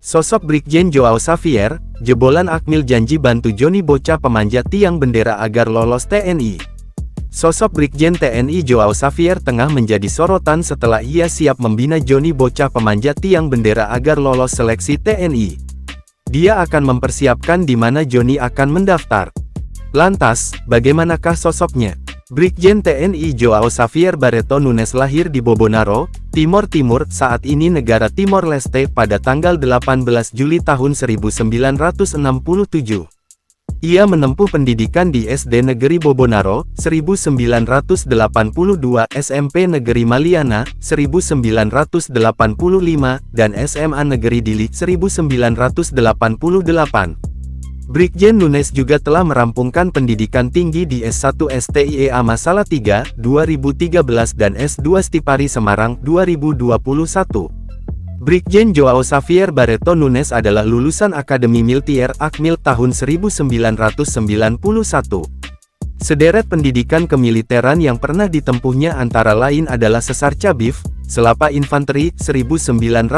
Sosok Brigjen Joao Xavier, jebolan Akmil janji bantu Joni bocah pemanjat tiang bendera agar lolos TNI. Sosok Brigjen TNI Joao Xavier tengah menjadi sorotan setelah ia siap membina Joni bocah pemanjat tiang bendera agar lolos seleksi TNI. Dia akan mempersiapkan di mana Joni akan mendaftar. Lantas, bagaimanakah sosoknya? Brigjen TNI Joao Xavier Barreto Nunes lahir di Bobonaro, Timor Timur, saat ini negara Timor Leste pada tanggal 18 Juli tahun 1967. Ia menempuh pendidikan di SD Negeri Bobonaro, 1982, SMP Negeri Maliana, 1985, dan SMA Negeri Dili, 1988. Brigjen Nunes juga telah merampungkan pendidikan tinggi di S1 STIEA Salatiga, 2013 dan S2 Stipari Semarang, 2021. Brigjen Joao Xavier Barreto Nunes adalah lulusan Akademi Militer Akmil tahun 1991. Sederet pendidikan kemiliteran yang pernah ditempuhnya antara lain adalah Sesar Cabif, Selapa Infanteri, 1999,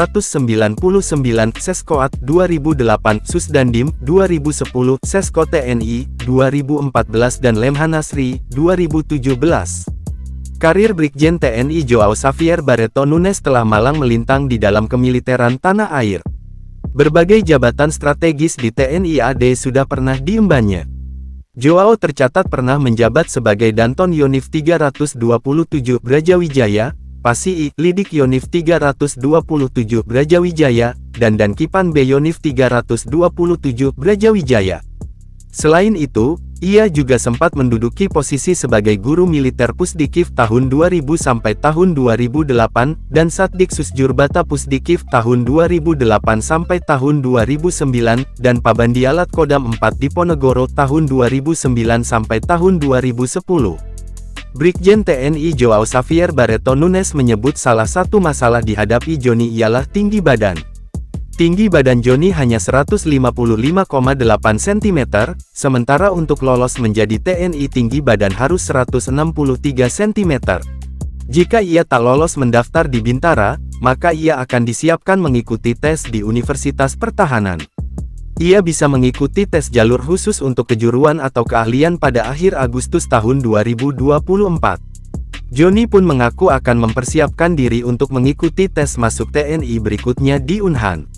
Seskoat, 2008, Susdandim, 2010, Sesko TNI, 2014 dan Lemhanasri, 2017. Karir Brigjen TNI Joao Xavier Barreto Nunes telah malang melintang di dalam kemiliteran tanah air. Berbagai jabatan strategis di TNI AD sudah pernah diembannya. Joao tercatat pernah menjabat sebagai Danton Yonif 327 Brajawijaya, Pasii, Lidik Yonif 327 Brajawijaya, dan Dankipan B Yonif 327 Brajawijaya. Selain itu, ia juga sempat menduduki posisi sebagai guru militer Pusdikif tahun 2000 sampai tahun 2008, dan Satdiksus Jurbata Pusdikif tahun 2008 sampai tahun 2009, dan Pabandialat Kodam 4 Diponegoro tahun 2009 sampai tahun 2010. Brigjen TNI Joao Xavier Barreto Nunes menyebut salah satu masalah dihadapi Joni ialah tinggi badan. Tinggi badan Joni hanya 155,8 cm, sementara untuk lolos menjadi TNI tinggi badan harus 163 cm. Jika ia tak lolos mendaftar di Bintara, maka ia akan disiapkan mengikuti tes di Universitas Pertahanan. Ia bisa mengikuti tes jalur khusus untuk kejuruan atau keahlian pada akhir Agustus tahun 2024. Joni pun mengaku akan mempersiapkan diri untuk mengikuti tes masuk TNI berikutnya di Unhan.